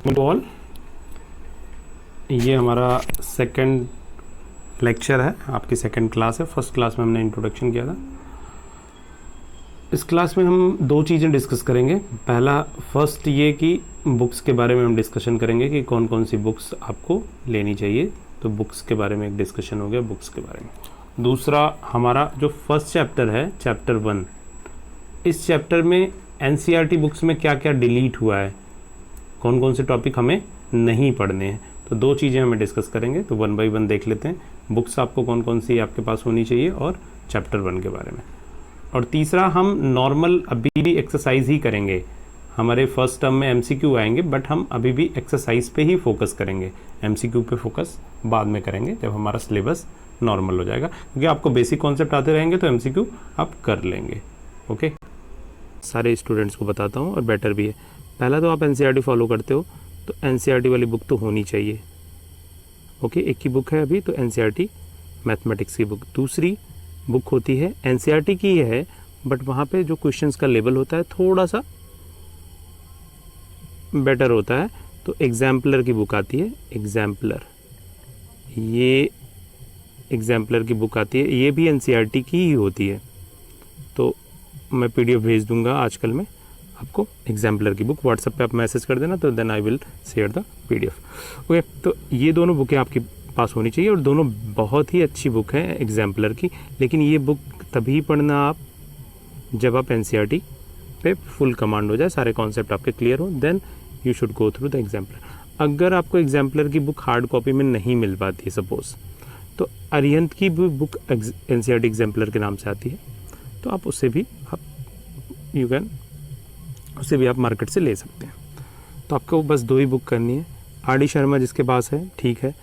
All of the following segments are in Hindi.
ऑल, ये हमारा सेकंड लेक्चर है, आपकी सेकंड क्लास है। फर्स्ट क्लास में हमने इंट्रोडक्शन किया था। इस क्लास में हम दो चीज़ें डिस्कस करेंगे। पहला फर्स्ट ये कि बुक्स के बारे में हम डिस्कशन करेंगे कि कौन कौन सी बुक्स आपको लेनी चाहिए, तो बुक्स के बारे में एक डिस्कशन हो गया बुक्स के बारे में। दूसरा हमारा जो फर्स्ट चैप्टर है, चैप्टर 1, इस चैप्टर में एनसीईआरटी बुक्स में क्या क्या डिलीट हुआ है, कौन कौन से टॉपिक हमें नहीं पढ़ने हैं, तो दो चीज़ें हमें डिस्कस करेंगे। तो 1 बाय 1 देख लेते हैं, बुक्स आपको कौन कौन सी आपके पास होनी चाहिए और चैप्टर 1 के बारे में। और तीसरा हम नॉर्मल अभी भी एक्सरसाइज ही करेंगे। हमारे फर्स्ट टर्म में एमसीक्यू आएंगे, बट हम अभी भी एक्सरसाइज पे ही फोकस करेंगे, एमसीक्यू पे फोकस बाद में करेंगे जब हमारा सिलेबस नॉर्मल हो जाएगा, क्योंकि आपको बेसिक कॉन्सेप्ट आते रहेंगे तो एमसीक्यू आप कर लेंगे। ओके, सारे स्टूडेंट्स को बताता हूँ और बेटर भी है। पहला तो आप एनसीईआरटी फॉलो करते हो तो एनसीईआरटी वाली बुक तो होनी चाहिए। ओके, एक ही बुक है अभी, तो एनसीईआरटी मैथमेटिक्स की बुक। दूसरी बुक होती है एनसीईआरटी की है, बट वहाँ पे जो क्वेश्चंस का लेवल होता है थोड़ा सा बेटर होता है, तो एग्जाम्पलर की बुक आती है। एग्जाम्पलर, ये एग्जाम्पलर की बुक आती है, ये भी एनसीईआरटी की ही होती है। तो मैं पीडीएफ भेज दूंगा आजकल में आपको एग्जाम्पलर की बुक। व्हाट्सएप पे आप मैसेज कर देना, तो then I will share the PDF. Okay, तो ये दोनों बुकें आपके पास होनी चाहिए और दोनों बहुत ही अच्छी बुक है एग्जाम्पलर की। लेकिन ये बुक तभी पढ़ना आप जब आप एनसीईआरटी पे फुल कमांड हो जाए, सारे कॉन्सेप्ट आपके क्लियर हो, then you should go through the exemplar. अगर आपको एग्जाम्पलर की बुक हार्ड कॉपी में नहीं मिल पाती है सपोज, तो अरिहंत की भी बुक एनसीईआरटी एग्जाम्पलर के नाम से आती है, तो आप उससे भी आप मार्केट से ले सकते हैं। तो आपको बस दो ही बुक करनी है। आर.डी. शर्मा जिसके पास है ठीक है,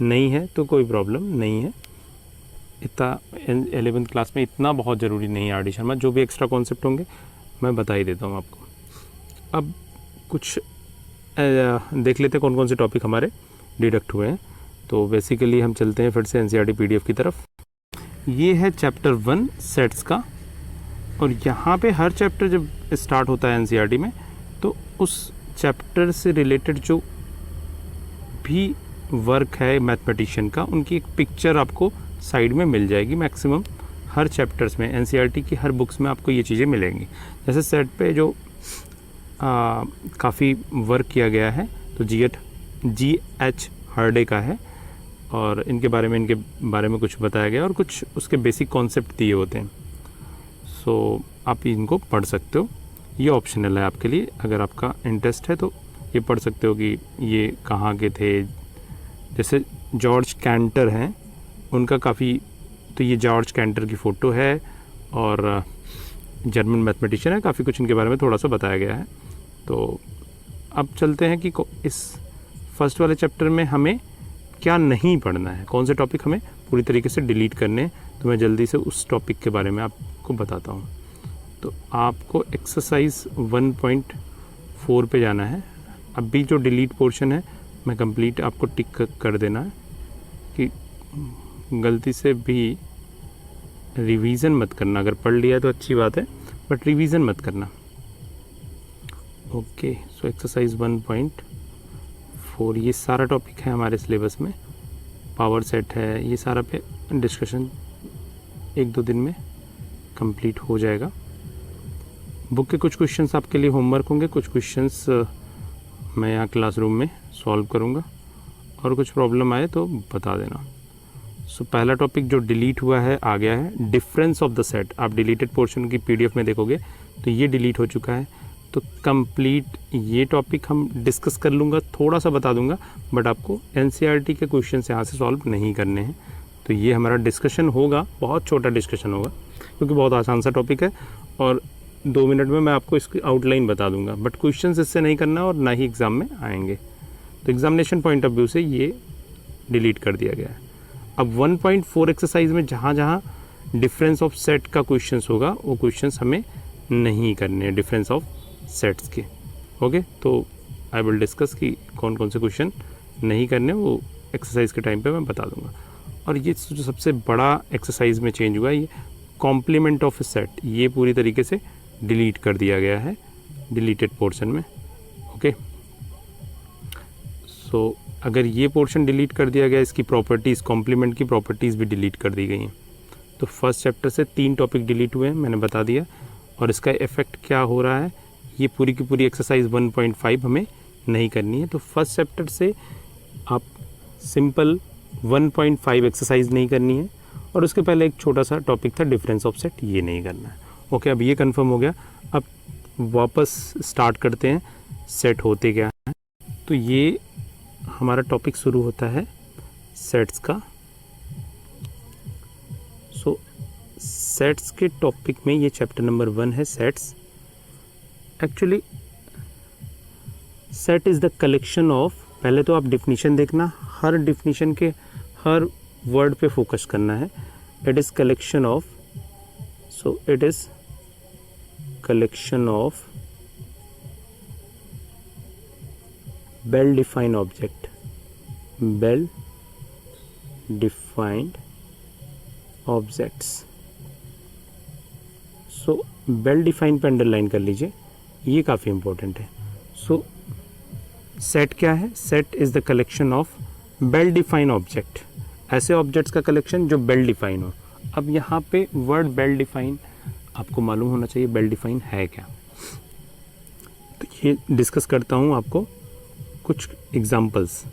नहीं है तो कोई प्रॉब्लम नहीं है। इतना 11th क्लास में इतना बहुत ज़रूरी नहीं है आर.डी. शर्मा, जो भी एक्स्ट्रा कॉन्सेप्ट होंगे मैं बता ही देता हूँ आपको। अब कुछ देख लेते हैं कौन कौन से टॉपिक हमारे डिडक्ट हुए हैं। तो बेसिकली हम चलते हैं फिर से एनसीईआरटी पीडीएफ की तरफ। ये है चैप्टर 1 सेट्स का, और यहाँ पे हर चैप्टर जब स्टार्ट होता है एनसीईआरटी में, तो उस चैप्टर से रिलेटेड जो भी वर्क है मैथमेटिशियन का, उनकी एक पिक्चर आपको साइड में मिल जाएगी। मैक्सिमम हर चैप्टर्स में एनसीईआरटी की हर बुक्स में आपको ये चीज़ें मिलेंगी। जैसे सेट पे जो काफ़ी वर्क किया गया है, तो जी.एच. हार्डे का है, और इनके बारे में कुछ बताया गया और कुछ उसके बेसिक कॉन्सेप्ट दिए होते हैं। सो आप इनको पढ़ सकते हो, ये ऑप्शनल है आपके लिए। अगर आपका इंटरेस्ट है तो ये पढ़ सकते हो कि ये कहाँ के थे। जैसे जॉर्ज कैंटर हैं, उनका काफ़ी, तो ये जॉर्ज कैंटर की फ़ोटो है और जर्मन मैथमेटिशियन है, काफ़ी कुछ इनके बारे में थोड़ा सा बताया गया है। तो अब चलते हैं कि इस फर्स्ट वाले चैप्टर में हमें क्या नहीं पढ़ना है, कौन से टॉपिक हमें पूरी तरीके से डिलीट करने हैं। तो मैं जल्दी से उस टॉपिक के बारे में आपको बताता हूँ। तो आपको एक्सरसाइज 1.4 पे जाना है। अभी जो डिलीट पोर्शन है मैं कंप्लीट आपको टिक कर देना है कि गलती से भी रिवीजन मत करना। अगर पढ़ लिया तो अच्छी बात है, बट रिवीजन मत करना। ओके, सो एक्सरसाइज 1.4 ये सारा टॉपिक है हमारे सिलेबस में। पावर सेट है, ये सारा पे डिस्कशन 1-2 दिन में कंप्लीट हो जाएगा। बुक के कुछ क्वेश्चंस आपके लिए होमवर्क होंगे, कुछ क्वेश्चंस मैं यहाँ क्लासरूम में सॉल्व करूँगा, और कुछ प्रॉब्लम आए तो बता देना। सो पहला टॉपिक जो डिलीट हुआ है आ गया है, डिफरेंस ऑफ द सेट। आप डिलीटेड पोर्शन की पीडीएफ में देखोगे तो ये डिलीट हो चुका है। तो कंप्लीट ये टॉपिक हम डिस्कस कर लूँगा, थोड़ा सा बता दूँगा, बट आपको एनसीईआरटी के क्वेश्चन यहाँ से सॉल्व नहीं करने हैं। तो ये हमारा डिस्कशन होगा, बहुत छोटा डिस्कशन होगा, क्योंकि बहुत आसान सा टॉपिक है और 2 मिनट में मैं आपको इसकी आउटलाइन बता दूंगा। बट क्वेश्चन इससे नहीं करना और ना ही एग्ज़ाम में आएंगे। तो एग्जामिनेशन पॉइंट ऑफ व्यू से ये डिलीट कर दिया गया है। अब 1.4 एक्सरसाइज में जहाँ जहाँ डिफरेंस ऑफ सेट का क्वेश्चंस होगा, वो क्वेश्चंस हमें नहीं करने हैं डिफरेंस ऑफ सेट्स के। ओके, तो आई विल डिस्कस कि कौन कौन से क्वेश्चन नहीं करने, वो एक्सरसाइज के टाइम पे मैं बता दूंगा। और ये जो सबसे बड़ा एक्सरसाइज में चेंज हुआ है, ये कॉम्प्लीमेंट ऑफ सेट, ये पूरी तरीके से डिलीट कर दिया गया है डिलीटेड पोर्शन में। ओके, सो अगर ये पोर्शन डिलीट कर दिया गया, इसकी प्रॉपर्टीज़, कॉम्प्लीमेंट की प्रॉपर्टीज़ भी डिलीट कर दी गई हैं। तो फर्स्ट चैप्टर से 3 टॉपिक डिलीट हुए हैं, मैंने बता दिया, और इसका इफ़ेक्ट क्या हो रहा है, ये पूरी की पूरी एक्सरसाइज 1.5 हमें नहीं करनी है। तो फर्स्ट चैप्टर से आप सिंपल 1.5 एक्सरसाइज नहीं करनी है, और उसके पहले एक छोटा सा टॉपिक था डिफरेंस ऑफ सेट, ये नहीं करना है। ओके, अब ये कंफर्म हो गया। अब वापस स्टार्ट करते हैं सेट होते क्या है। तो ये हमारा टॉपिक शुरू होता है सेट्स का। सो सेट्स के टॉपिक में ये चैप्टर नंबर 1 है, sets. Actually set is the collection of, पहले तो आप डिफिनीशन देखना, हर डिफिनीशन के हर वर्ड पे फोकस करना है। It is collection of, so it is collection of well defined object, well defined objects। So well defined पे अंडरलाइन कर लीजिए, ये काफ़ी इंपॉर्टेंट है। सो सेट क्या है? Set is the collection of well defined object, ऐसे ऑब्जेक्ट्स का कलेक्शन जो well defined हो। अब यहाँ पे वर्ड well defined आपको मालूम होना चाहिए well defined है क्या, तो ये डिस्कस करता हूँ आपको कुछ एग्जाम्पल्स,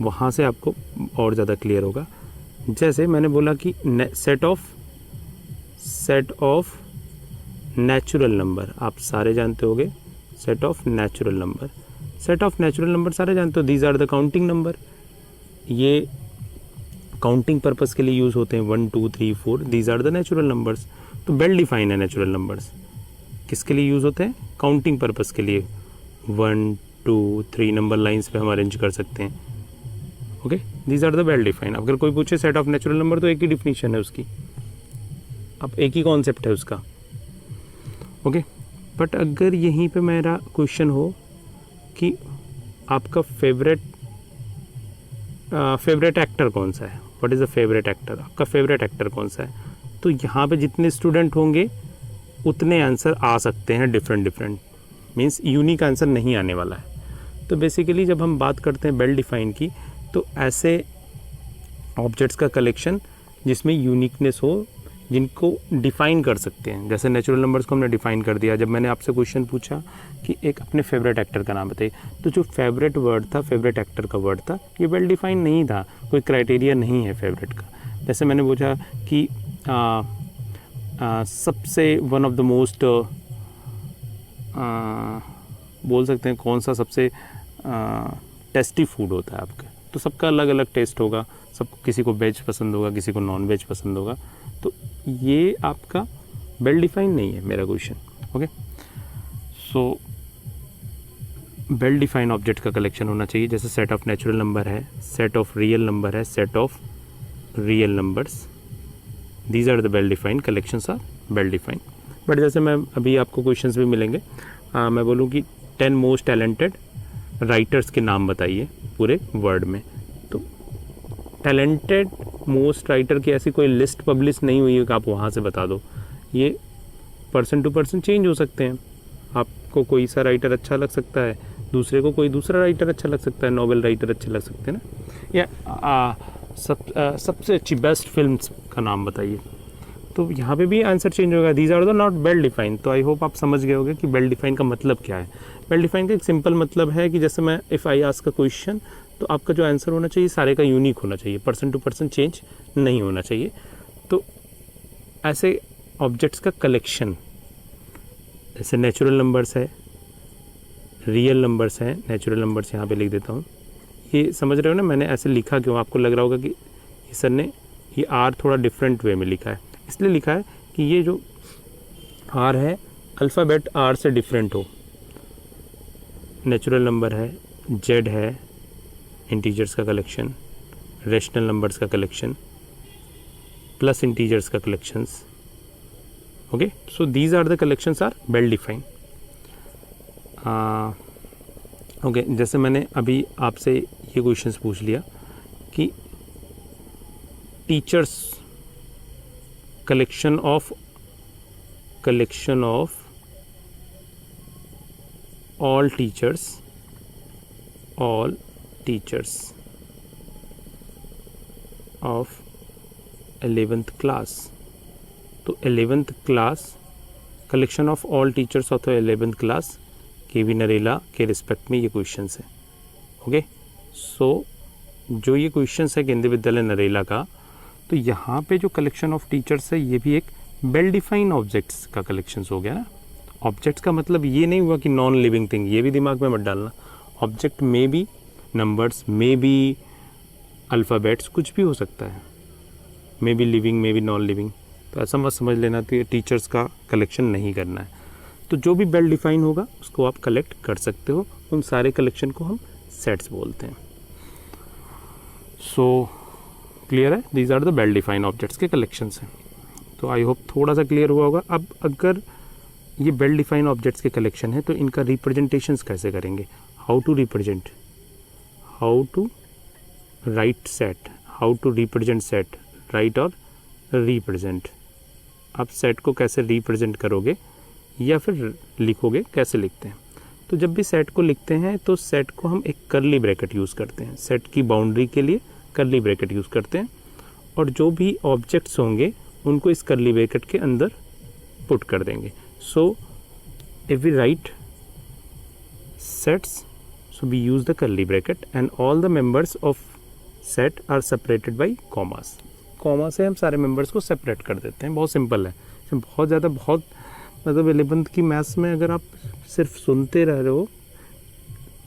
वहाँ से आपको और ज़्यादा क्लियर होगा। जैसे मैंने बोला कि सेट ऑफ नेचुरल नंबर, आप सारे जानते होंगे set of natural number. Set of natural number सारे जानते हो, these are the counting number. ये काउंटिंग पर्पस के लिए यूज़ होते हैं, 1 2 3 4, these are the natural numbers. तो वेल डिफाइन है नेचुरल नंबर्स, किसके लिए यूज़ होते हैं? काउंटिंग पर्पस के लिए। 1 2 3 नंबर लाइंस पे हम अरेंज कर सकते हैं। Okay, these are the well define. अगर कोई पूछे सेट ऑफ नेचुरल नंबर, तो एक ही डिफिनीशन है उसकी, अब एक ही कॉन्सेप्ट है उसका। ओके, बट अगर यहीं पे मेरा क्वेश्चन हो कि आपका फेवरेट एक्टर कौन सा है, what is the favourite actor, आपका फेवरेट एक्टर कौन सा है, तो यहाँ पे जितने स्टूडेंट होंगे उतने आंसर आ सकते हैं, डिफरेंट मीन्स यूनिक आंसर नहीं आने वाला है। तो बेसिकली जब हम बात करते हैं वेल डिफाइन की, तो ऐसे ऑब्जेक्ट्स का कलेक्शन जिसमें यूनिकनेस हो, जिनको डिफ़ाइन कर सकते हैं। जैसे नेचुरल नंबर्स को हमने डिफ़ाइन कर दिया। जब मैंने आपसे क्वेश्चन पूछा कि एक अपने फेवरेट एक्टर का नाम बताइए, तो जो फेवरेट वर्ड था, फेवरेट एक्टर का वर्ड था, ये वेल डिफाइन नहीं था, कोई क्राइटेरिया नहीं है फेवरेट का। जैसे मैंने पूछा कि सबसे वन ऑफ द मोस्ट, बोल सकते हैं कौन सा सबसे टेस्टी फूड होता है आपका, तो सबका अलग अलग टेस्ट होगा, सब किसी को वेज पसंद होगा, किसी को नॉन वेज पसंद होगा। तो ये आपका वेल डिफाइन नहीं है मेरा question. Okay, so well define object का कलेक्शन होना चाहिए। जैसे सेट ऑफ नेचुरल नंबर है, सेट ऑफ रियल नंबर है, set of real numbers, these are the well define, collections are well define. But जैसे मैं अभी आपको क्वेश्चंस भी मिलेंगे, मैं बोलूँ कि 10 मोस्ट टैलेंटेड राइटर्स के नाम बताइए पूरे वर्ड में, तो टैलेंटेड मोस्ट राइटर की ऐसी कोई लिस्ट पब्लिश नहीं हुई है कि आप वहाँ से बता दो। ये पर्सन टू पर्सन चेंज हो सकते हैं। आपको कोई सा राइटर अच्छा लग सकता है, दूसरे को कोई दूसरा राइटर अच्छा लग सकता है, नोवेल राइटर अच्छे लग सकते हैं ना। या सबसे अच्छी बेस्ट फिल्म्स का नाम बताइए, तो यहाँ पे भी आंसर चेंज होगा। These are the not well define. तो आई होप आप समझ गए होंगे कि वेल डिफाइन का मतलब क्या है। वेल डिफाइन का एक सिंपल मतलब है कि जैसे मैं इफ़ आई आस्क का क्वेश्चन, तो आपका जो आंसर होना चाहिए सारे का यूनिक होना चाहिए, पर्सन टू पर्सन चेंज नहीं होना चाहिए। तो ऐसे ऑब्जेक्ट्स का कलेक्शन, जैसे नेचुरल नंबर्स है, रियल नंबर्स हैं, नेचुरल नंबर्स यहाँ पे लिख देता हूँ। ये समझ रहे हो ना, मैंने ऐसे लिखा क्यों, आपको लग रहा होगा कि ये सर ने ये आर थोड़ा डिफरेंट वे में लिखा है। इसलिए लिखा है कि ये जो आर है, अल्फ़ाबेट आर से डिफरेंट हो। नेचुरल नंबर है, जेड है, इंटीजर्स का कलेक्शन, रेशनल नंबर्स का कलेक्शन, प्लस इंटीजर्स का collections. Okay, so these are the collections are well defined. Okay, जैसे मैंने अभी आपसे ये क्वेश्चंस पूछ लिया कि teachers collection of all teachers teachers of 11th class. तो 11th class, collection of all teachers of 11th class KV. Narela के रिस्पेक्ट में ये क्वेश्चंस है। ओके, सो जो ये क्वेश्चंस है केंद्रीय विद्यालय नरेला का, तो यहाँ पे जो कलेक्शन ऑफ टीचर्स है ये भी एक वेल डिफाइंड ऑब्जेक्ट्स का कलेक्शंस हो गया ना। ऑब्जेक्ट्स का मतलब ये नहीं हुआ कि नॉन लिविंग थिंग, ये भी दिमाग में मत डालना। ऑब्जेक्ट में भी नंबर्स, में भी अल्फ़ाबेट्स, कुछ भी हो सकता है, में भी लिविंग, में भी नॉन लिविंग। तो ऐसा मत समझ लेना कि टीचर्स का कलेक्शन नहीं करना है। तो जो भी वेल डिफाइन होगा उसको आप कलेक्ट कर सकते हो। उन सारे कलेक्शन को हम सेट्स बोलते हैं। सो क्लियर है, these are the well defined objects के कलेक्शंस हैं। तो आई होप थोड़ा सा क्लियर हुआ होगा। अब अगर ये वेल डिफाइंड ऑब्जेक्ट्स के कलेक्शन है तो इनका रिप्रेजेंटेशंस कैसे करेंगे, how to represent, how to write set, how to represent set, write और रिप्रेजेंट। आप सेट को कैसे रिप्रेजेंट करोगे या फिर लिखोगे, कैसे लिखते हैं। तो जब भी सेट को लिखते हैं तो सेट को हम एक कर्ली ब्रैकेट यूज़ करते हैं, सेट की बाउंड्री के लिए कर्ली ब्रैकेट यूज़ करते हैं, और जो भी ऑब्जेक्ट्स होंगे उनको इस कर्ली ब्रैकेट के अंदर पुट कर देंगे। So if we write sets, so we use the curly bracket and all the members of set are separated by commas। Comma से हम सारे मेंबर्स को सेपरेट कर देते हैं। बहुत सिंपल है, बहुत ज़्यादा, बहुत मतलब 11th की मैथ्स में अगर आप सिर्फ सुनते रह रहे हो,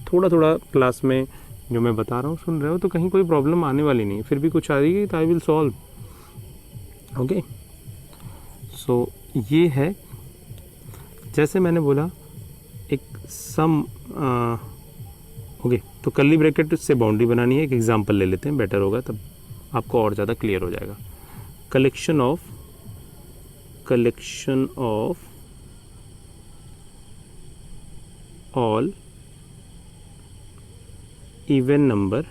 थोड़ा थोड़ा क्लास में जो मैं बता रहा हूँ सुन रहे हो, तो कहीं कोई प्रॉब्लम आने वाली नहीं है। फिर भी कुछ आ रही है तो आई विल सॉल्व। ओके, सो ये है, जैसे मैंने बोला एक सम। ओके, तो कर्ली ब्रैकेट से बाउंड्री बनानी है। एक एग्जांपल ले लेते हैं, बेटर होगा, तब आपको और ज़्यादा क्लियर हो जाएगा। Collection of all even number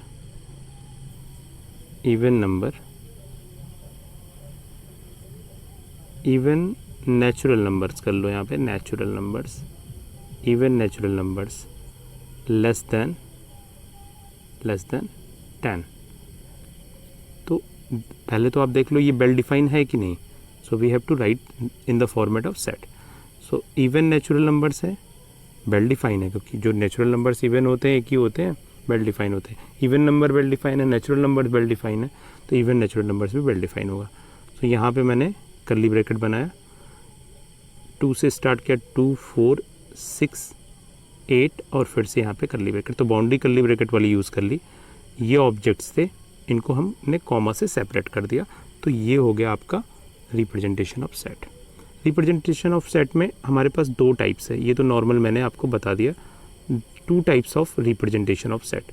even natural numbers कर लो यहाँ पे, natural numbers, even natural numbers less than 10। तो पहले तो आप देख लो ये वेल डिफाइन है कि नहीं। So we have to write in the format of set. So even natural numbers है, वेल डिफाइन है, क्योंकि जो नेचुरल नंबर्स इवन होते हैं एक ही होते हैं, वेल डिफाइन होते हैं। इवन नंबर वेल डिफाइन है, नेचुरल नंबर वेल डिफाइन है, तो इवन नेचुरल नंबर्स भी वेल डिफाइन होगा। सो यहाँ पे मैंने कर्ली ब्रैकेट बनाया, 2 से स्टार्ट किया, 2, 4, 6, 8 और फिर से यहाँ पे कर्ली ब्रैकेट। तो बाउंड्री कर्ली ब्रैकेट वाली यूज़ कर ली। ये ऑब्जेक्ट्स थे, इनको हमने कॉमा से सेपरेट कर दिया। तो ये हो गया आपका representation of set. Representation of set में हमारे पास 2 टाइप्स है। ये तो नॉर्मल मैंने आपको बता दिया। 2 types of representation of set.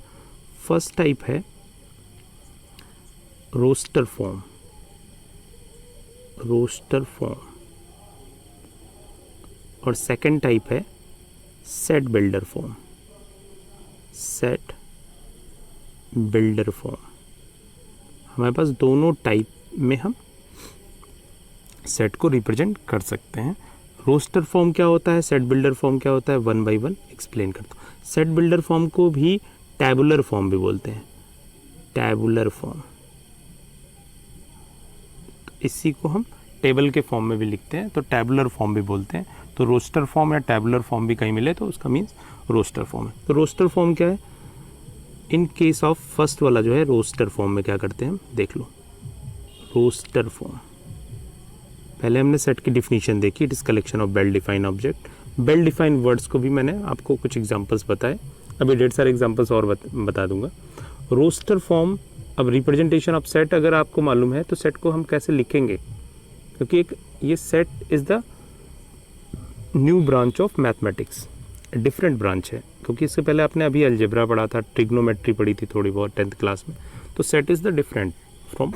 First type है रोस्टर फॉर्म, और सेकंड टाइप है सेट बिल्डर फॉर्म, हमारे पास दोनों टाइप में हम सेट को रिप्रेजेंट कर सकते हैं। रोस्टर फॉर्म क्या होता है, सेट बिल्डर फॉर्म क्या होता है, 1 बाय 1 एक्सप्लेन करता हूँ। सेट बिल्डर फॉर्म को भी टैबुलर फॉर्म भी बोलते हैं, टैबुलर फॉर्म। इसी को हम टेबल के फॉर्म में भी लिखते हैं, तो टैबुलर फॉर्म भी बोलते हैं। तो रोस्टर फॉर्म या टैबुलर फॉर्म भी कहीं मिले तो उसका मीन्स रोस्टर फॉर्म है। तो रोस्टर फॉर्म क्या है, इन केस ऑफ फर्स्ट वाला जो है रोस्टर फॉर्म में क्या करते हैं हम देख लो। रोस्टर फॉर्म, पहले हमने सेट की डिफिनीशन देखी, it is collection of well defined object. Well defined words को भी मैंने आपको कुछ एग्जांपल्स बताए, अभी ढेर सारे एग्जांपल्स और बता दूंगा। रोस्टर फॉर्म, अब रिप्रेजेंटेशन ऑफ सेट अगर आपको मालूम है तो सेट को हम कैसे लिखेंगे, क्योंकि एक ये set is the new branch of mathematics, different branch है, क्योंकि इससे पहले आपने अभी अलजेब्रा पढ़ा था, ट्रिग्नोमेट्री पढ़ी थी थोड़ी बहुत 10th क्लास में। तो set is the different from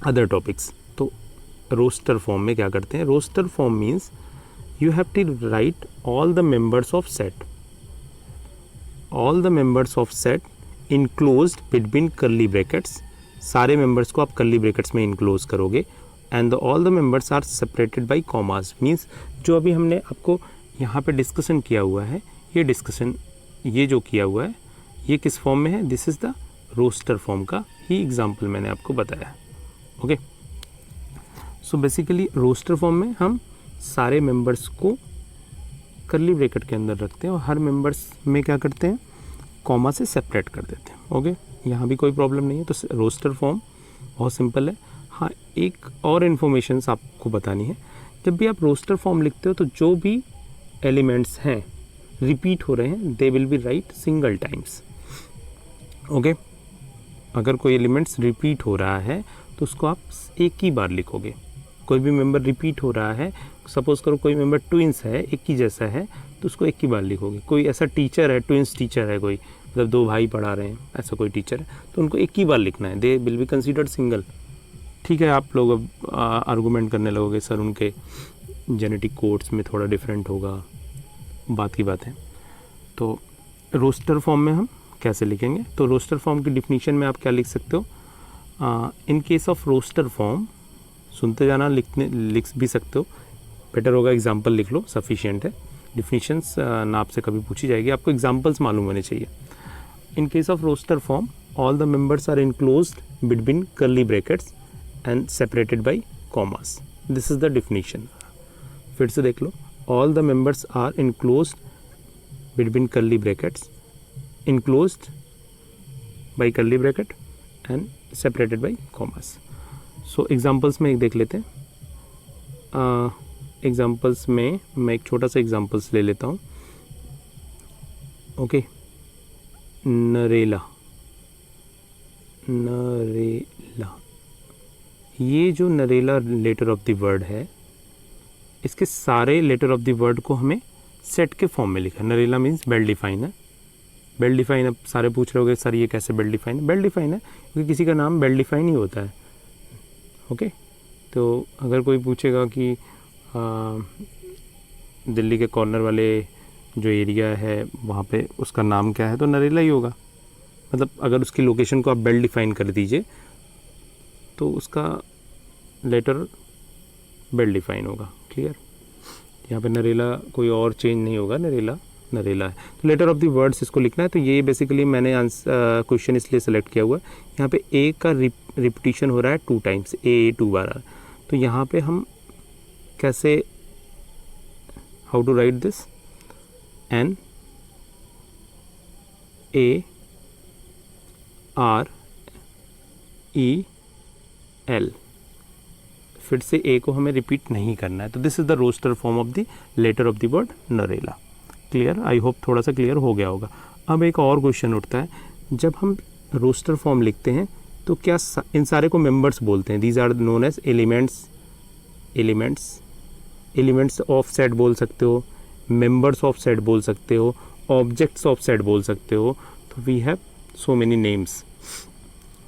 other topics. तो रोस्टर फॉर्म में क्या करते हैं, roster form means you have to write all the members of set, all the members of set enclosed between curly brackets. सारे मेंबर्स को आप कर्ली ब्रैकेट्स में इनक्लोज करोगे। And all the members are separated by commas, means जो अभी हमने आपको यहाँ पे डिस्कशन किया हुआ है, ये डिस्कशन ये जो किया हुआ है ये किस फॉर्म में है, this is the roster form का ही एग्जाम्पल मैंने आपको बताया। Okay, so basically roster form में हम सारे मेंबर्स को कर्ली ब्रैकेट के अंदर रखते हैं और हर मेंबर्स में क्या करते हैं, कॉमा से सेपरेट कर देते हैं। ओके, यहाँ भी कोई प्रॉब्लम नहीं है। तो रोस्टर फॉर्म बहुत सिंपल है। हाँ, एक और इन्फॉर्मेशन आपको बतानी है, जब भी आप रोस्टर फॉर्म लिखते हो तो जो भी एलिमेंट्स हैं रिपीट हो रहे हैं they will be right single times. Okay, अगर कोई एलिमेंट्स रिपीट हो रहा है तो उसको आप एक ही बार लिखोगे। कोई भी मेंबर रिपीट हो रहा है, सपोज करो कोई मेंबर ट्विंस है, एक ही जैसा है, तो उसको एक ही बार लिखोगे। कोई ऐसा टीचर है, ट्विंस टीचर है कोई, मतलब दो भाई पढ़ा रहे हैं, ऐसा कोई टीचर है, तो उनको एक ही बार लिखना है, they will be considered single. ठीक है, आप लोग अब आर्गूमेंट करने लगोगे सर उनके जेनेटिक कोड्स में थोड़ा डिफरेंट होगा, बात की बात है। तो रोस्टर फॉर्म में हम कैसे लिखेंगे, तो रोस्टर फॉर्म की डिफिनीशन में आप क्या लिख सकते हो, in case of roster form, सुनते जाना, लिख भी सकते हो, बेटर होगा एग्जाम्पल लिख लो, सफिशिएंट है। डिफिनीशंस ना आपसे कभी पूछी जाएगी, आपको एग्जाम्पल्स मालूम होने चाहिए। In case of roster form all the members are enclosed between curly brackets and separated by commas, this is the definition. फिर से देख लो, all the members are enclosed between curly brackets, enclosed by curly bracket and separated by commas. So examples में एक देख लेते हैं। एग्जाम्पल्स में मैं एक छोटा सा एग्जाम्पल्स ले लेता हूँ। ओके, नरेला, नरेला, ये जो Narela letter of the word है, इसके सारे लेटर ऑफ द वर्ड को हमें सेट के फॉर्म में लिखा है। नरेला मीन्स वेल डिफाइन है। वेल डिफाइन, अब सारे पूछ रहे होगे सर ये कैसे वेल डिफाइन है। वेल डिफाइन है क्योंकि किसी का नाम वेल डिफाइन ही होता है। ओके, तो अगर कोई पूछेगा कि दिल्ली के कॉर्नर वाले जो एरिया है वहाँ पे उसका नाम क्या है, तो नरेला ही होगा। मतलब अगर उसकी लोकेशन को आप वेल डिफाइन कर दीजिए तो उसका लेटर वेल डिफाइन होगा। क्लियर, यहाँ पे नरेला कोई और चेंज नहीं होगा, नरेला नरेला है। तो लेटर ऑफ द वर्ड्स इसको लिखना है। तो ये बेसिकली मैंने क्वेश्चन इसलिए सेलेक्ट किया हुआ है, यहाँ पे ए का रिपीटिशन हो रहा है 2 टाइम्स, ए 2 बार आ रहा है। तो यहाँ पे हम कैसे, how to write this, N A R E L, फिर से ए को हमें रिपीट नहीं करना है। तो this is the roster form of the letter of the word Narela. Clear, I hope थोड़ा सा क्लियर हो गया होगा। अब एक और क्वेश्चन उठता है, जब हम रोस्टर फॉर्म लिखते हैं तो क्या इन सारे को मेंबर्स बोलते हैं, these are known as elements. Elements of set बोल सकते हो, मेंबर्स ऑफ सेट बोल सकते हो, ऑब्जेक्ट्स ऑफ सेट बोल सकते हो। तो we have so many names.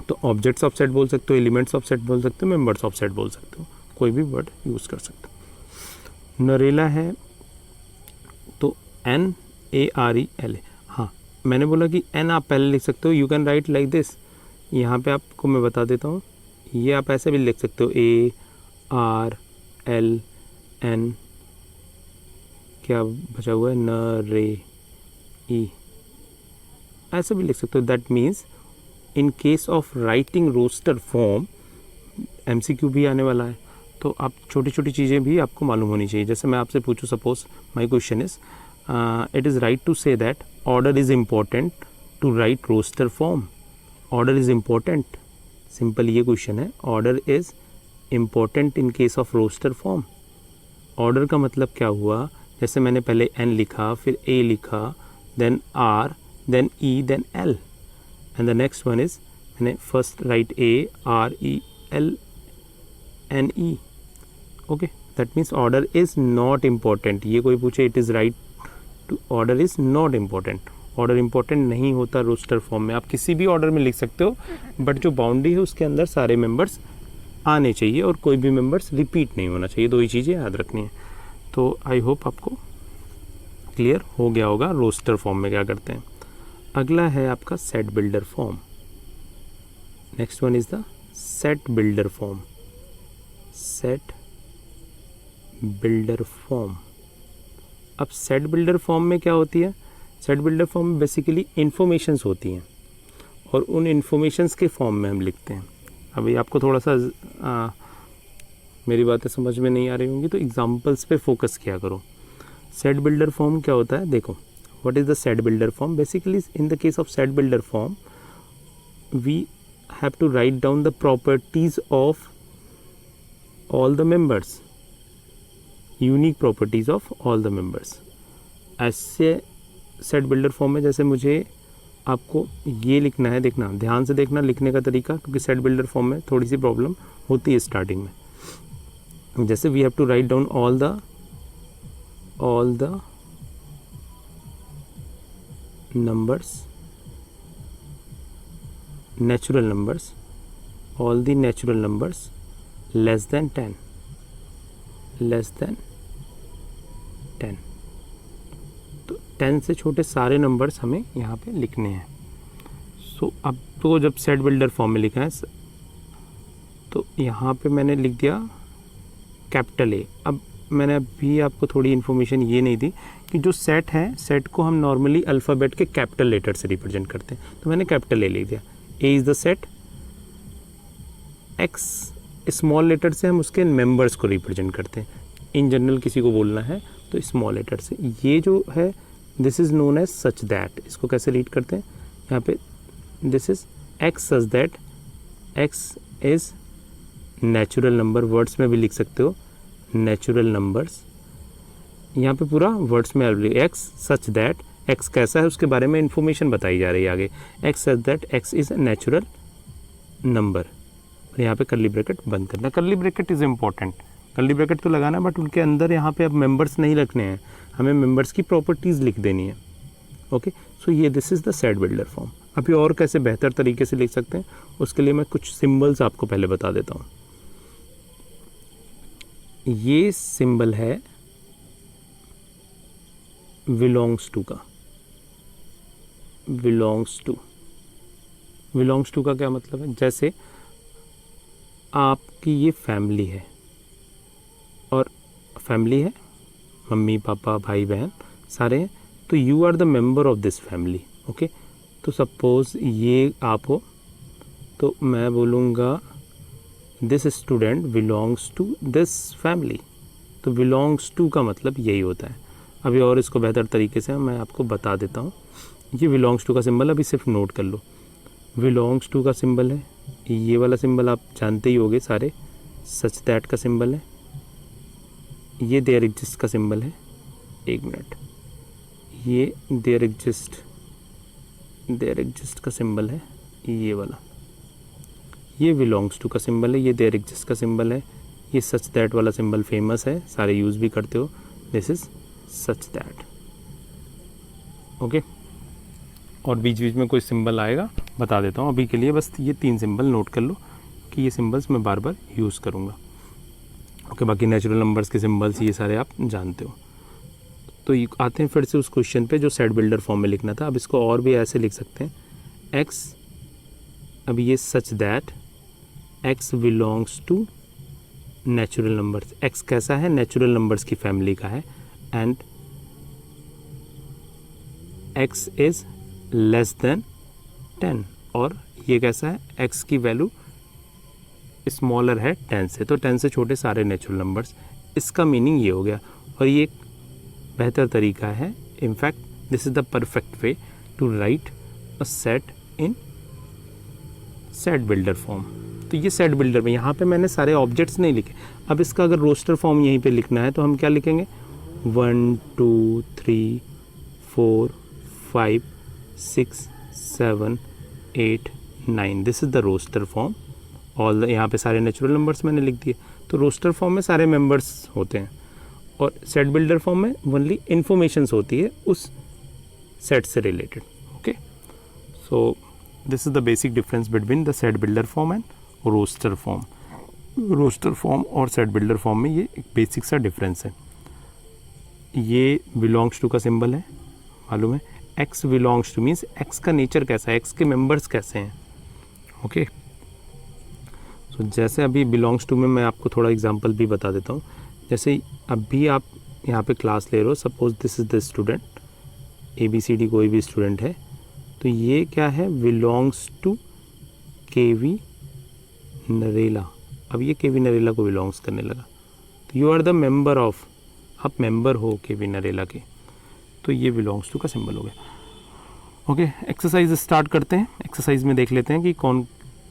तो ऑब्जेक्ट्स ऑफ सेट बोल सकते हो, एलिमेंट्स ऑफ सेट बोल सकते हो, मेंबर्स ऑफ सेट बोल सकते हो, कोई भी वर्ड यूज़ कर सकते हो। नरेला है तो NAREL। हाँ, मैंने बोला कि N आप पहले लिख सकते हो, you can write like this. यहाँ पे आपको मैं बता देता हूँ, ये आप ऐसे भी लिख सकते हो, ARLN, क्या बचा हुआ है, NRE, ऐसे भी लिख सकते हो। That means in case of writing roster form, MCQ भी आने वाला है, तो आप छोटी छोटी चीज़ें भी आपको मालूम होनी चाहिए। जैसे मैं आपसे पूछूं, suppose my question is, it is right to say that order is important to write roster form. Order is important, simple ये क्वेश्चन है, order is important in case of roster form. Order का मतलब क्या हुआ, जैसे मैंने पहले N लिखा, फिर A लिखा, then R, then E, then L, and the next one is, मैंने first write ARELNE। Okay, that means order is not important. ये कोई पूछे it is right too, order is not important. Order important नहीं होता रोस्टर फॉर्म में। आप किसी भी ऑर्डर में लिख सकते हो, बट जो बाउंड्री है उसके अंदर सारे मेंबर्स आने चाहिए और कोई भी मेंबर्स रिपीट नहीं होना चाहिए। 2 ही चीज़ें याद रखनी है। तो आई होप आपको क्लियर हो गया होगा रोस्टर फॉर्म में क्या करते हैं। अगला है आपका set builder form. Next one is the set builder form. Set builder form, अब सेट बिल्डर फॉर्म में क्या होती है, सेट बिल्डर फॉर्म में बेसिकली इन्फॉर्मेशंस होती हैं और उन इन्फॉर्मेशंस के फॉर्म में हम लिखते हैं। अभी आपको थोड़ा सा मेरी बातें समझ में नहीं आ रही होंगी तो एग्जांपल्स पे फोकस किया करो। सेट बिल्डर फॉर्म क्या होता है, देखो what is the set builder form. Basically in the case of set builder form we have to write down the properties of all the members, unique properties of all the members. ऐसे सेट बिल्डर फॉर्म में जैसे मुझे आपको ये लिखना है, देखना ध्यान से देखना लिखने का तरीका, क्योंकि सेट बिल्डर फॉर्म में थोड़ी सी प्रॉब्लम होती है स्टार्टिंग में। जैसे we have to write down all the numbers, natural numbers, all the natural numbers less than 10, तो 10 से छोटे सारे नंबर्स हमें यहाँ पे लिखने हैं। सो अब तो जब सेट बिल्डर फॉर्म में लिखा है तो यहाँ पे मैंने लिख दिया कैपिटल ए। अब मैंने अभी आपको थोड़ी इन्फॉर्मेशन ये नहीं दी कि जो सेट है, सेट को हम नॉर्मली अल्फ़ाबेट के कैपिटल लेटर से रिप्रेजेंट करते हैं, तो मैंने कैपिटल ए लिख दिया। A is the set, X small letter से हम उसके मेंबर्स को रिप्रेजेंट करते हैं। इन जनरल किसी को बोलना है तो स्मॉल लेटर से। ये जो है this is known as such that. इसको कैसे रीड करते हैं, यहाँ पे this is X such that, x is natural number, words में भी लिख सकते हो नेचुरल नंबर्स। यहाँ पे पूरा वर्ड्स में एक्स सच दैट, एक्स कैसा है उसके बारे में इंफॉर्मेशन बताई जा रही है आगे। X such that x is a natural number, और यहाँ पे कर्ली ब्रैकेट बंद करना। Curly bracket is important, curly bracket तो लगाना, बट उनके अंदर यहाँ पे अब मेंबर्स नहीं रखने हैं, हमें मेंबर्स की प्रॉपर्टीज़ लिख देनी है। ओके, सो ये this is the set builder form. अभी और कैसे बेहतर तरीके से लिख सकते हैं उसके लिए मैं कुछ सिम्बल्स आपको पहले बता देता हूँ। ये सिंबल है बिलोंग्स टू का। बिलोंग्स टू का क्या मतलब है, जैसे आपकी ये फैमिली है और फैमिली है मम्मी पापा भाई बहन सारे हैं, तो you are the member of this family. Okay, तो सपोज ये आप हो तो मैं बोलूँगा this student belongs to this family. तो बिलोंग्स टू का मतलब यही होता है। अभी और इसको बेहतर तरीके से मैं आपको बता देता हूँ। ये बिलोंग्स टू का सिंबल अभी सिर्फ नोट कर लो। बिलोंग्स टू का सिंबल है ये वाला सिंबल, आप जानते ही होगे सारे। सच दैट का सिंबल है, ये देयर एग्जिस्ट का सिंबल है, एक मिनट, ये देयर एग्जिस्ट का सिंबल है ये वाला, ये बिलोंग्स टू का सिंबल है, ये देयर एग्जिस्ट का सिंबल है, ये सच दैट वाला सिंबल फेमस है, सारे यूज़ भी करते हो, this is such that. Okay, और बीच बीच में कोई सिंबल आएगा बता देता हूँ। अभी के लिए बस ये 3 सिंबल नोट कर लो कि ये सिंबल्स मैं बार बार यूज़ करूँगा। ओके, बाकी नेचुरल नंबर्स के सिंबल्स ये सारे आप जानते हो। तो ये आते हैं फिर से उस क्वेश्चन पे जो सेट बिल्डर फॉर्म में लिखना था। अब इसको और भी ऐसे लिख सकते हैं, एक्स, अभी ये such that X belongs to natural numbers. X कैसा है, नेचुरल नंबर्स की फैमिली का है, and X is less than 10, और ये कैसा है, एक्स की वैल्यू स्मॉलर है 10 से, तो 10 से छोटे सारे नेचुरल नंबर्स। इसका मीनिंग ये हो गया, और ये एक बेहतर तरीका है। In fact this is the perfect way to write a set in set builder form. तो ये सेट बिल्डर में यहाँ पे मैंने सारे ऑब्जेक्ट्स नहीं लिखे। अब इसका अगर रोस्टर फॉर्म यहीं पे लिखना है तो हम क्या लिखेंगे, 1 2 3 4 5 6 7 8 9, this is the roster form. All यहाँ पे सारे नेचुरल नंबर्स मैंने लिख दिए। तो रोस्टर फॉर्म में सारे मेंबर्स होते हैं, और सेट बिल्डर फॉर्म में ओनली इन्फॉर्मेशंस होती है उस सेट से related. Okay, so this is the basic difference between the set builder form and roster form. Roster form और सेट बिल्डर फॉर्म में ये एक बेसिक सा डिफरेंस है। ये बिलोंग्स टू का सिंबल है, मालूम है। X belongs two means x का नेचर कैसा है, एक्स के मेंबर्स कैसे हैं। ओके, सो जैसे अभी बिलोंग्स टू में मैं आपको थोड़ा एग्जांपल भी बता देता हूँ। जैसे अभी आप यहाँ पे क्लास ले रहे हो, suppose this is the student ABCD कोई भी स्टूडेंट है, तो ये क्या है, बिलोंग्स टू KV नरेला। अब ये KV नरेला को बिलोंग्स करने लगा, तो you are the member of, आप मेंबर हो KV नरेला के, तो ये बिलोंग्स टू का सिंबल हो गया। ओके, एक्सरसाइज स्टार्ट करते हैं। एक्सरसाइज में देख लेते हैं कि कौन,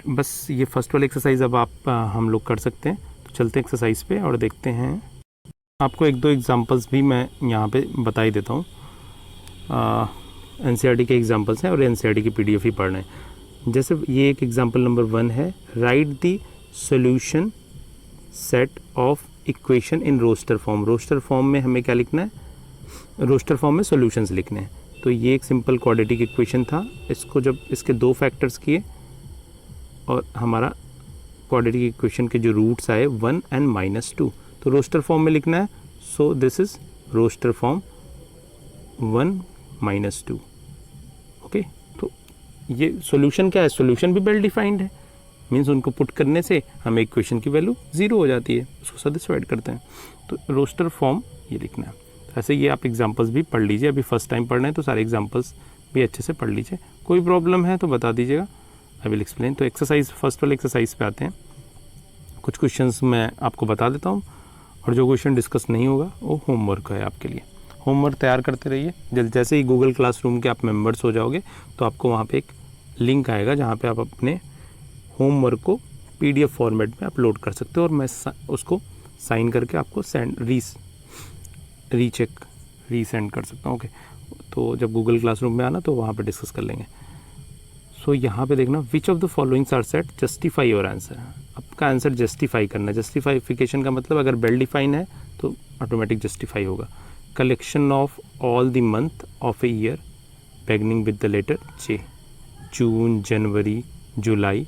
बस ये फर्स्ट वाली एक्सरसाइज अब हम लोग कर सकते हैं। तो चलते हैं एक्सरसाइज पे और देखते हैं। आपको एक दो एग्जांपल्स भी मैं यहाँ पे बता ही देता हूँ। NCERT के एग्जांपल्स हैं और NCERT की PDF ही पढ़ रहे हैं। जैसे ये एक एग्जांपल नंबर 1 है, write the solution set of equation in roster form. Roster form में हमें क्या लिखना है, रोस्टर फॉर्म में सॉल्यूशंस लिखने हैं। तो ये एक सिंपल क्वाड्रेटिक इक्वेशन था, इसको जब इसके 2 फैक्टर्स किए और हमारा क्वाड्रेटिक इक्वेशन के जो रूट्स आए 1 and -2, तो रोस्टर फॉर्म में लिखना है। So this is roster form 1 - 2। ओके, तो ये सॉल्यूशन क्या है, सॉल्यूशन भी वेल डिफाइंड है, मीन्स उनको पुट करने से हमें इक्वेशन की वैल्यू 0 हो जाती है, उसको सेटिस्फाइड करते हैं। तो रोस्टर फॉर्म ये लिखना है। ऐसे ये आप एग्जांपल्स भी पढ़ लीजिए, अभी फर्स्ट टाइम पढ़ रहे हैं तो सारे एग्जांपल्स भी अच्छे से पढ़ लीजिए। कोई प्रॉब्लम है तो बता दीजिएगा, आई विल एक्सप्लेन। तो एक्सरसाइज, फर्स्ट वाले एक्सरसाइज पे आते हैं। कुछ क्वेश्चंस मैं आपको बता देता हूँ और जो क्वेश्चन डिस्कस नहीं होगा वो होमवर्क है आपके लिए। होमवर्क तैयार करते रहिए। जैसे ही गूगल क्लासरूम के आप मेंबर्स हो जाओगे तो आपको वहाँ पे एक लिंक आएगा जहाँ पे आप अपने होमवर्क को PDF फॉर्मेट में अपलोड कर सकते हो और मैं उसको साइन करके आपको रीसेंड कर सकता हूँ। ओके, तो जब गूगल क्लासरूम में आना तो वहाँ पे डिस्कस कर लेंगे। सो यहाँ पे देखना, which of the followings are set, justify your answer. आपका आंसर जस्टिफाई करना है। जस्टिफाइफिकेशन का मतलब अगर वेल डिफाइन है तो ऑटोमेटिक जस्टिफाई होगा। Collection of all the month of a year beginning with the letter J, June, January, July.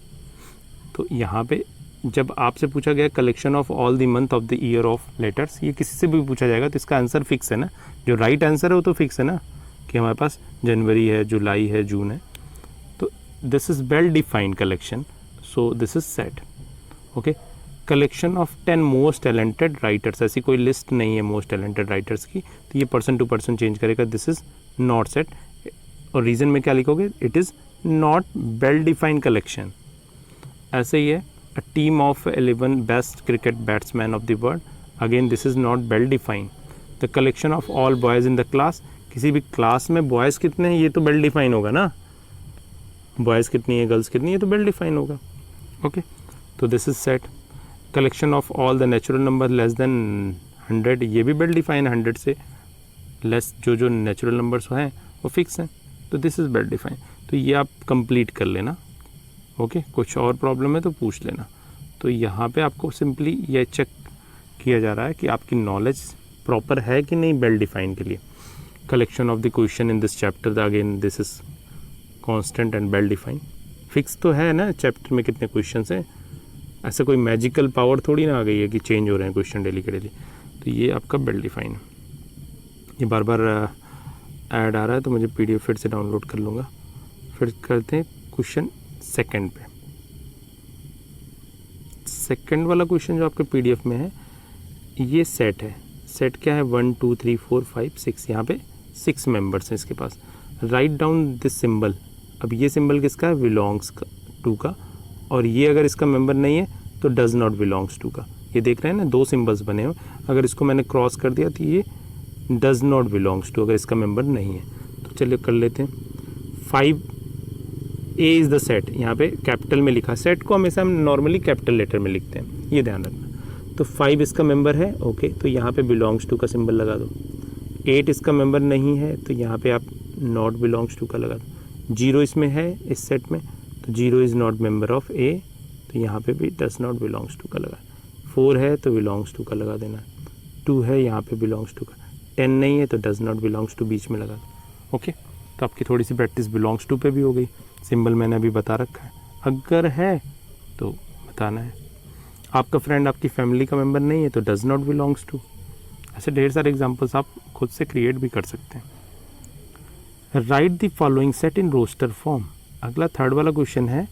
तो यहाँ पे जब आपसे पूछा गया collection of all the month of the year of letters, ये किसी से भी पूछा जाएगा तो इसका आंसर फिक्स है ना, जो राइट आंसर है वो तो फिक्स है ना, कि हमारे पास जनवरी है, जुलाई है, जून है। तो this is well defined collection, so this is set. Okay, collection of 10 most talented writers, ऐसी कोई लिस्ट नहीं है मोस्ट टैलेंटेड राइटर्स की, तो ये पर्सन टू पर्सन चेंज करेगा, दिस इज नॉट सेट। और रीजन में क्या लिखोगे, it is not well defined collection. ऐसे ही है, a team of 11 best cricket batsmen of the world, again this is not well defined। the collection of all boys in the class, किसी भी क्लास में बॉयज़ कितने हैं ये तो वेल डिफाइन होगा ना, बॉयज़ कितनी है, गर्ल्स कितनी है, तो वेल डिफाइन होगा। ओके, तो this is set. Collection of all the natural number less than 100, ये भी वेल डिफाइन, 100 से लेस जो नेचुरल नंबर्स हैं वो फिक्स हैं, तो दिस इज़ वेल डिफाइन। तो ये आप कंप्लीट कर लेना। ओके, कुछ और प्रॉब्लम है तो पूछ लेना। तो यहाँ पे आपको सिंपली ये चेक किया जा रहा है कि आपकी नॉलेज प्रॉपर है कि नहीं वेल डिफाइन के लिए। Collection of the question in this chapter, again this is constant and well define. Fix तो है ना चैप्टर में कितने क्वेश्चन हैं, ऐसा कोई मैजिकल पावर थोड़ी ना आ गई है कि चेंज हो रहे हैं क्वेश्चन डेली के डेली। तो ये आपका वेल डिफाइन है। ये बार बार ऐड आ रहा है तो मुझे PDF फिर से डाउनलोड कर लूँगा। फिर करते हैं क्वेश्चन सेकंड पे। सेकंड वाला क्वेश्चन जो आपके PDF में है ये सेट है। सेट क्या है, 1 2 3 4 5 6, यहाँ पे 6 मेंबर्स हैं इसके पास। Write down this symbol. अब ये सिंबल किसका है, बिलोंग्स टू का, और ये अगर इसका मेंबर नहीं है तो डज नॉट बिलोंग्स टू का। ये देख रहे हैं ना, 2 सिंबल्स बने हुए, अगर इसको मैंने क्रॉस कर दिया तो ये डज नॉट बिलोंग्स टू, अगर इसका मेंबर नहीं है। तो चलिए कर लेते हैं। 5A इज़ द सेट, यहाँ पे कैपिटल में लिखा, सेट को हमेशा हम नॉर्मली कैपिटल लेटर में लिखते हैं, ये ध्यान रखना। तो 5 इसका मेंबर है, ओके, तो यहाँ पे बिलोंग्स टू का सिंबल लगा दो। 8 इसका मेंबर नहीं है तो यहाँ पे आप नॉट बिलोंग्स टू का लगा दो। 0 इसमें है इस सेट में, तो 0 is not member of A, तो यहाँ पे भी डज नॉट बिलोंग्स टू का लगा। 4 है तो बिलोंग्स टू का लगा देना। 2 है यहाँ पे बिलोंग्स टू का। 10 नहीं है तो डज नॉट बिलोंग्स टू बीच में लगा दो। ओके, तो आपकी थोड़ी सी प्रैक्टिस बिलोंग्स टू पे भी हो गई। सिंबल मैंने अभी बता रखा है, अगर है तो बताना है। आपका फ्रेंड आपकी फैमिली का मेंबर नहीं है तो डज नॉट बिलोंग्स टू। ऐसे ढेर सारे एग्जांपल्स आप खुद से क्रिएट भी कर सकते हैं। Write the following set in roster form. अगला थर्ड वाला क्वेश्चन है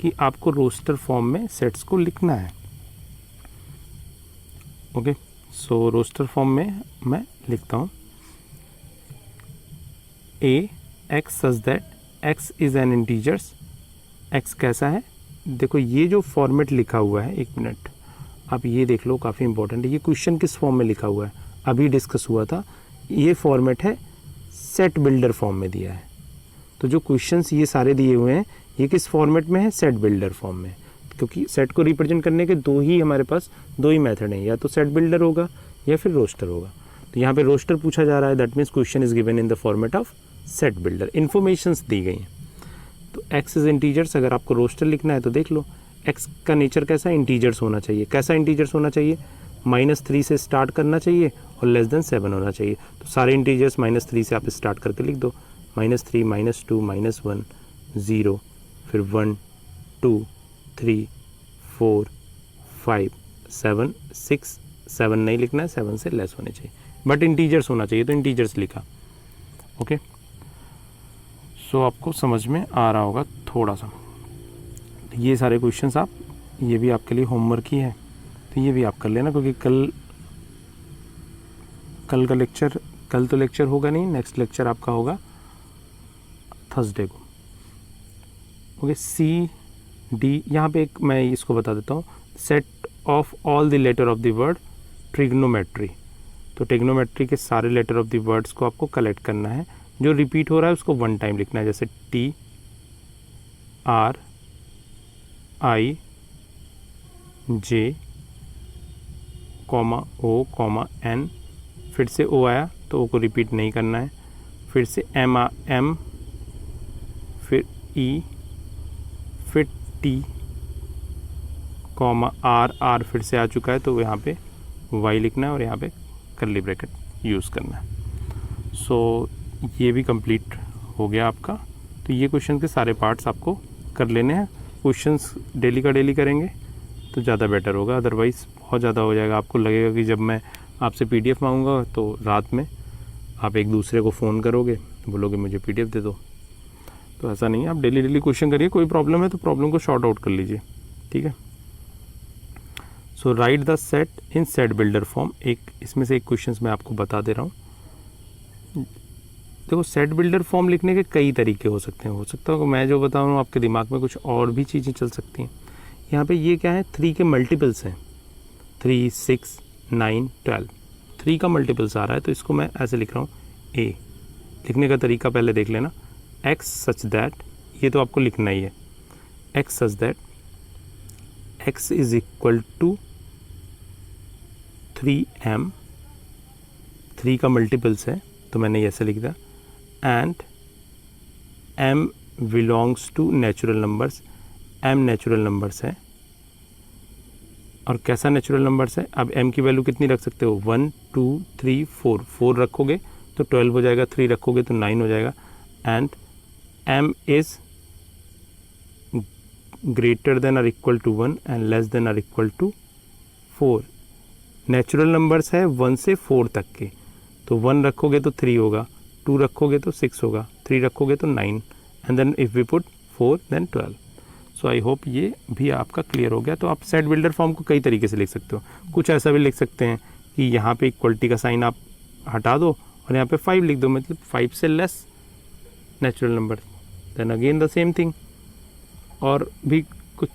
कि आपको रोस्टर फॉर्म में सेट्स को लिखना है। ओके, सो रोस्टर फॉर्म में मैं लिखता हूँ a x such that x is an integers, x कैसा है, देखो ये जो फॉर्मेट लिखा हुआ है, एक मिनट आप ये देख लो, काफ़ी इंपॉर्टेंट है। ये क्वेश्चन किस फॉर्म में लिखा हुआ है, अभी डिस्कस हुआ था, ये फॉर्मेट है सेट बिल्डर फॉर्म में दिया है। तो जो क्वेश्चंस ये सारे दिए हुए हैं ये किस फॉर्मेट में है, सेट बिल्डर फॉर्म में, क्योंकि सेट को रिप्रेजेंट करने के हमारे पास दो ही मेथड हैं, या तो सेट बिल्डर होगा या फिर रोस्टर होगा। तो यहाँ पे रोस्टर पूछा जा रहा है, that means question is given in the format of set builder, informations दी गई हैं। तो एक्स इज इंटीजर्स, अगर आपको रोस्टर लिखना है तो देख लो एक्स का नेचर कैसा, इंटीजर्स होना चाहिए। कैसा इंटीजर्स होना चाहिए, -3 से स्टार्ट करना चाहिए और <7 होना चाहिए। तो सारे इंटीजर्स -3 से आप स्टार्ट करके लिख दो, -3 -2 -1 0, फिर 1 2 3 4 5 7 6 7 नहीं लिखना है, 7 से लेस होने चाहिए, बट इंटीजर्स होना चाहिए, तो इंटीजर्स लिखा। ओके, सो आपको समझ में आ रहा होगा थोड़ा सा। ये सारे क्वेश्चंस आप, ये भी आपके लिए होमवर्क ही है, तो ये भी आप कर लेना, क्योंकि कल का लेक्चर, कल तो लेक्चर होगा नहीं, नेक्स्ट लेक्चर आपका होगा थर्सडे को। ओके, सी डी, यहाँ पे एक मैं इसको बता देता हूँ, set of all the letter of the word trigonometry. तो ट्रिग्नोमेट्री के सारे लेटर ऑफ द वर्ड्स को आपको कलेक्ट करना है, जो रिपीट हो रहा है उसको 1 टाइम लिखना है, जैसे T R I J comma O comma N, फिर से ओ आया तो ओ को रिपीट नहीं करना है, फिर से एम, फिर ई, फिर टी कॉमा आर फिर से आ चुका है तो यहाँ पे वाई लिखना है और यहाँ पे कर्ली ब्रैकेट यूज़ करना है। सो ये भी कंप्लीट हो गया आपका। तो ये क्वेश्चन के सारे पार्ट्स आपको कर लेने हैं। क्वेश्चंस डेली का डेली करेंगे तो ज़्यादा बेटर होगा, अदरवाइज़ बहुत ज़्यादा हो जाएगा। आपको लगेगा कि जब मैं आपसे PDF मांगूंगा तो रात में आप एक दूसरे को फ़ोन करोगे, बोलोगे मुझे PDF दे दो। तो ऐसा नहीं है, आप डेली क्वेश्चन करिए। कोई प्रॉब्लम है तो प्रॉब्लम को शॉर्ट आउट कर लीजिए, ठीक है। So write the set in set builder form. एक इसमें से एक क्वेश्चन मैं आपको बता दे रहा हूँ। देखो, सेट बिल्डर फॉर्म लिखने के कई तरीके हो सकते हैं। हो सकता है कि मैं जो बता रहा हूँ आपके दिमाग में कुछ और भी चीज़ें चल सकती हैं। यहाँ पे ये क्या है, 3 के मल्टीपल्स हैं, 3 6 9 12, 3 का मल्टीपल्स आ रहा है, तो इसको मैं ऐसे लिख रहा हूँ ए। लिखने का तरीका पहले देख लेना, एक्स सच दैट, ये तो आपको लिखना ही है, X such that X is equal to 3m, 3 का मल्टीपल्स है तो मैंने ऐसे लिख दिया, and m belongs to natural numbers, m natural numbers है। और कैसा नेचुरल नंबर्स है, अब m की वैल्यू कितनी रख सकते हो, 1 2 3 4, 4 रखोगे तो 12 हो जाएगा, 3 रखोगे तो 9 हो जाएगा, and m is greater than और equal to 1 and less than और इक्वल टू 4। नेचुरल नंबर्स है 1 से 4 तक के, तो 1 रखोगे तो 3 होगा, 2 रखोगे तो 6 होगा, 3 रखोगे तो 9, and then if we put 4 then 12। So I hope ये भी आपका क्लियर हो गया। तो आप सेट बिल्डर फॉर्म को कई तरीके से लिख सकते हो। कुछ ऐसा भी लिख सकते हैं कि यहाँ पे इक्वलिटी का साइन आप हटा दो और यहाँ पे 5 लिख दो, मतलब 5 से less natural number, then again the same thing. और भी कुछ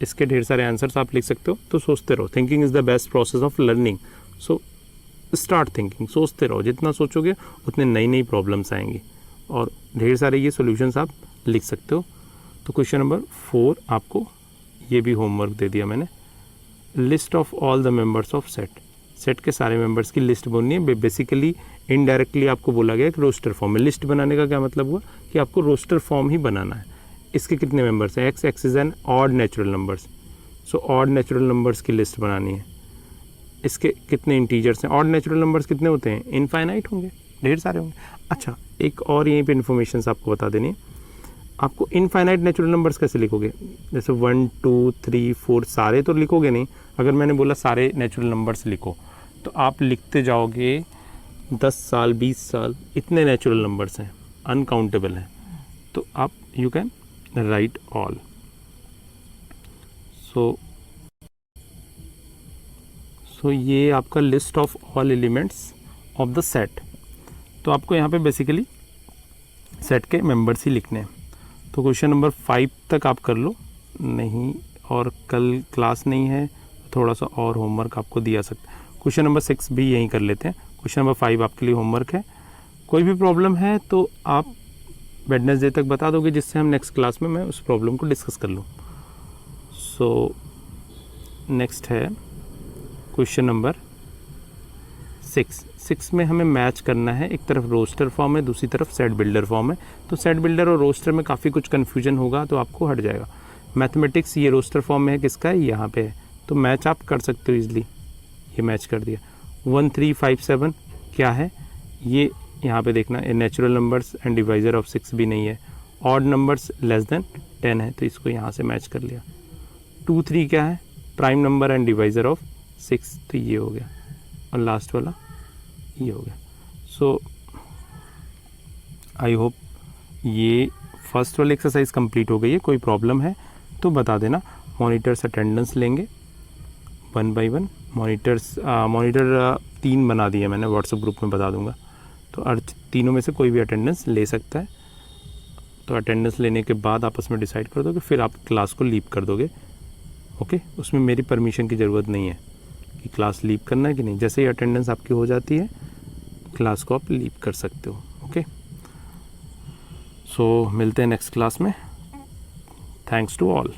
इसके ढेर सारे आंसर्स आप लिख सकते हो। तो सोचते रहो, thinking is the best process of learning. So start thinking, सोचते रहो, जितना सोचोगे उतने नई नई प्रॉब्लम्स आएंगी और ढेर सारे ये सॉल्यूशंस आप लिख सकते हो। तो क्वेश्चन नंबर 4 आपको ये भी होमवर्क दे दिया मैंने, list of all the members of set. Set के सारे मेंबर्स की लिस्ट बोलनी है। बेसिकली इनडायरेक्टली आपको बोला गया कि रोस्टर फॉर्म में। लिस्ट बनाने का क्या मतलब हुआ कि आपको रोस्टर फॉर्म ही बनाना है। इसके कितने मेंबर्स हैं, x is an odd natural numbers, so odd natural numbers की लिस्ट बनानी है। इसके कितने इंटीजर्स हैं, ऑड नेचुरल नंबर्स कितने होते हैं, इनफाइनाइट होंगे, ढेर सारे होंगे। अच्छा, एक और यहीं पे इन्फॉर्मेशन आपको बता देनी है, आपको इनफाइनाइट नेचुरल नंबर्स कैसे लिखोगे, जैसे 1 2 3 4 सारे तो लिखोगे नहीं। अगर मैंने बोला सारे नेचुरल नंबर्स लिखो तो आप लिखते जाओगे 10 साल 20 साल, इतने नेचुरल नंबर्स हैं, अनकाउंटेबल हैं। तो आप यू कैन राइट ऑल। सो ये आपका list of all elements of the set. तो आपको यहाँ पे बेसिकली सेट के मेंबर्स ही लिखने हैं। तो क्वेश्चन नंबर 5 तक आप कर लो, नहीं और कल क्लास नहीं है, थोड़ा सा और होमवर्क आपको दिया सकता है। क्वेश्चन नंबर 6 भी यहीं कर लेते हैं। क्वेश्चन नंबर 5 आपके लिए होमवर्क है। कोई भी प्रॉब्लम है तो आप वेडनेसडे तक बता दोगे, जिससे हम नेक्स्ट क्लास में मैं उस प्रॉब्लम को डिस्कस कर लूँ। सो नेक्स्ट है क्वेश्चन नंबर 6 में हमें मैच करना है। एक तरफ रोस्टर फॉर्म है, दूसरी तरफ सेट बिल्डर फॉर्म है। तो सेट बिल्डर और रोस्टर में काफ़ी कुछ कन्फ्यूजन होगा, तो आपको हट जाएगा। मैथमेटिक्स ये रोस्टर फॉर्म में है, किसका है, यहाँ पे है, तो मैच आप कर सकते हो इजली। ये मैच कर दिया। 1 3 5 7 क्या है, ये यहाँ पे देखना, natural numbers and divisor of 6 भी नहीं है। ऑड नंबर्स लेस देन 10 है, तो इसको यहाँ से मैच कर लिया। 2 3 क्या है, prime number and divisor of 6, तो ये हो गया। और लास्ट वाला ये हो गया। सो आई होप ये फर्स्ट वाली एक्सरसाइज कंप्लीट हो गई है। कोई प्रॉब्लम है तो बता देना। मॉनिटर्स अटेंडेंस लेंगे 1 by 1। मॉनिटर 3 बना दिए मैंने, व्हाट्सएप ग्रुप में बता दूंगा। तो तीनों में से कोई भी अटेंडेंस ले सकता है। तो अटेंडेंस लेने के बाद आपस में डिसाइड कर दोगे, फिर आप क्लास को लीव कर दोगे। ओके, उसमें मेरी परमिशन की ज़रूरत नहीं है कि क्लास लीव करना है कि नहीं। जैसे ही अटेंडेंस आपकी हो जाती है, क्लास को आप लीव कर सकते हो। ओके, सो मिलते हैं नेक्स्ट क्लास में। Thanks to all.